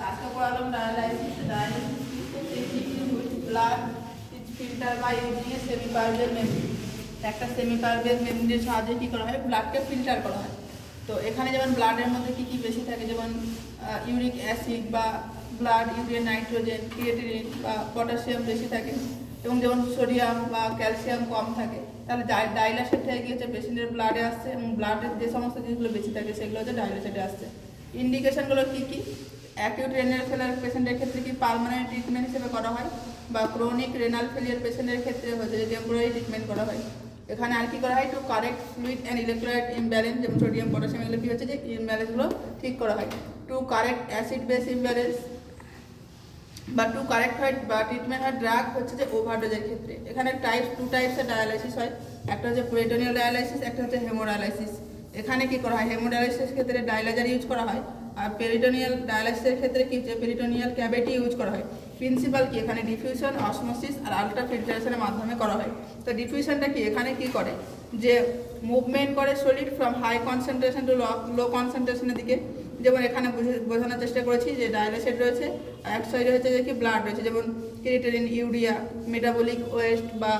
আজকে পড়ালাম dialysis blood filter বা using a semi Parvez membrane. একটা সেমি পারভেজ মেমব্রেনের সাহায্যে কী করা হয়, ব্লাডকে ফিল্টার করা হয়। তো এখানে যেমন ব্লাডের মধ্যে কী কী বেশি থাকে, যেমন ইউরিক অ্যাসিড বা ব্লাড ইউরিয়া নাইট্রোজেন ক্রিয়েটিনিন বা পটাশিয়াম বেশি থাকে, এবং যেমন সোডিয়াম বা ক্যালসিয়াম কম থাকে। তাহলে ডাইলাসেটটা গিয়ে হচ্ছে পেশেন্টের ব্লাডে আসছে, এবং ব্লাডের যে সমস্ত জিনিসগুলো বেশি থাকে সেগুলো হচ্ছে ডাইলাসেটে আসছে। ইন্ডিকেশনগুলো কী কী, অ্যাকিউট রেনাল ফেলিয়ার পেশেন্টের ক্ষেত্রে কি পার্মানেন্ট ট্রিটমেন্ট হিসেবে করা হয়, বা ক্রনিক রেনাল ফেলিয়ার পেশেন্টের ক্ষেত্রে হচ্ছে যে টেম্পোরারি ট্রিটমেন্ট করা হয়। এখানে আর কি করা হয়, to correct fluid and electrolyte imbalance, যেমন সোডিয়াম পটাশিয়াম এগুলো কী হচ্ছে যে ইমব্যালেন্সগুলো ঠিক করা হয়। To correct acid base imbalance বা টু কারেক্ট হয় বা ট্রিটমেন্ট হয় ড্রাগ হচ্ছে যে ওভারডোজের ক্ষেত্রে। এখানে টু টাইপসের ডায়ালাইসিস হয়, একটা হচ্ছে পেরিটোনিয়াল ডায়ালাইসিস, একটা হচ্ছে হেমোডায়ালাইসিস। এখানে কি করা হয়, হেমোডায়ালাইসিসের ক্ষেত্রে ডায়ালাইজার ইউজ করা হয়, আর পেরিটোনিয়াল ডায়ালাইসিসের ক্ষেত্রে কি হচ্ছে পেরিটোনিয়াল ক্যাভিটি ইউজ করা হয়। প্রিন্সিপাল কি, এখানে ডিফিউশন, অসমোসিস আর আলট্রা ফিল্টারেশনের মাধ্যমে করা হয়। তো ডিফিউশনটা কি, এখানে কি করে যে মুভমেন্ট করে solid from high concentration to low কনসেন্ট্রেশনের দিকে। যেমন এখানে বোঝানোর চেষ্টা করেছি যে ডায়ালাইসেট রয়েছে, আর এক সাইডে হচ্ছে যে কি ব্লাড রয়েছে, যেমন ক্রিয়েটিনিন, ইউরিয়া, মেটাবলিক ওয়েস্ট বা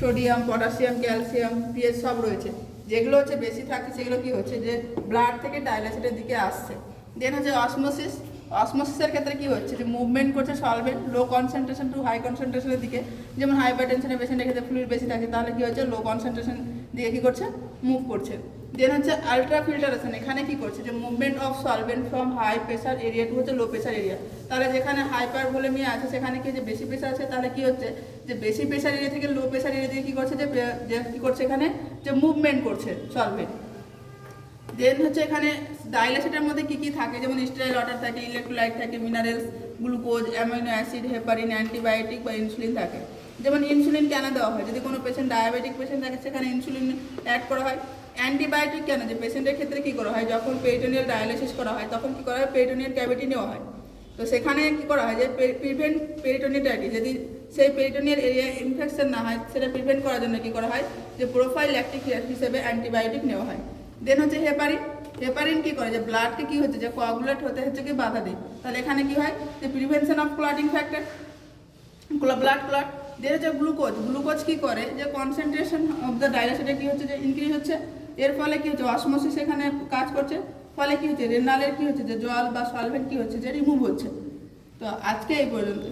সোডিয়াম পটাশিয়াম ক্যালসিয়াম পিএইচ সব রয়েছে। যেগুলো হচ্ছে বেশি থাকে সেগুলো কি হচ্ছে যে ব্লাড থেকে ডায়ালাইসেটের দিকে আসছে। দেন হচ্ছে অসমোসিস। অসমোসিসের ক্ষেত্রে কি হচ্ছে যে মুভমেন্ট করছে সলভেন্ট লো কনসেন্ট্রেশন টু হাই কনসেন্ট্রেশনের দিকে। যেমন হাইপারটেনশনের পেশেন্টের ক্ষেত্রে ফ্লুইড বেশি থাকে, তাহলে কি হচ্ছে লো কনসেন্ট্রেশন দিকে কি করছে, মুভ করছে। দেন হচ্ছে আলট্রা ফিল্টারেশন, এখানে কি করছে যে movement of solvent from high pressure area to হচ্ছে লো প্রেশার এরিয়া। তাহলে যেখানে হাইপার ভলিউমিয়া আছে সেখানে কি যে বেশি প্রেশার আছে, তাহলে কি হচ্ছে যে বেশি প্রেশার এরিয়া থেকে লো প্রেশার এরিয়া দিকে কি করছে যে কি করছে এখানে যে মুভমেন্ট করছে সলভেন্ট। দেন হচ্ছে এখানে ডায়ালাইসিসের মধ্যে কী কী থাকে, যেমন স্টেরয়েড ওয়াটার থাকে, ইলেকট্রোলাইট থাকে, minerals, glucose, amino acid, heparin, antibiotic বা ইনসুলিন থাকে। যেমন ইনসুলিন কেন দেওয়া হয়, যদি কোনো পেশেন্ট ডায়াবেটিক পেশেন্ট থাকে সেখানে ইনসুলিন অ্যাড করা হয়। অ্যান্টিবায়োটিক কেন, যে পেশেন্টের ক্ষেত্রে কী করা হয়, যখন পেরিটোনিয়াল ডায়ালাইসিস করা হয় তখন কী করা হয়, পেরিটোনিয়াল ক্যাভিটি নেওয়া হয়। তো সেখানে কী করা হয় যে প্রিভেন্ট পেরিটোনিয়ালাইটিস, যদি সেই পেরিটোনিয়াল এরিয়া ইনফেকশন না হয় সেটা প্রিভেন্ট করার জন্য কী করা হয় যে প্রোফাইল্যাকটিক হিসেবে অ্যান্টিবায়োটিক নেওয়া হয়। দেন হচ্ছে হেপারিন। হেপারিন কি করে যে ব্লাডকে কি হচ্ছে যে কোয়াগুলেট হতে হচ্ছে কি বাধা দেয়। তাহলে এখানে কি হয় যে prevention of clotting factor, blood clot. Then হচ্ছে গ্লুকোজ। গ্লুকোজ কি করে যে কনসেন্ট্রেশন অফ দ্য ডায়ালাইসিসে কি হচ্ছে যে ইনক্রিজ হচ্ছে, এর ফলে কি হচ্ছে অসমোসিস এখানে কাজ করছে, ফলে কি হচ্ছে রেনালের কি হচ্ছে যে জল বা সলভেন্ট কি হচ্ছে যে রিমুভ হচ্ছে। তো আজকে এই পর্যন্ত।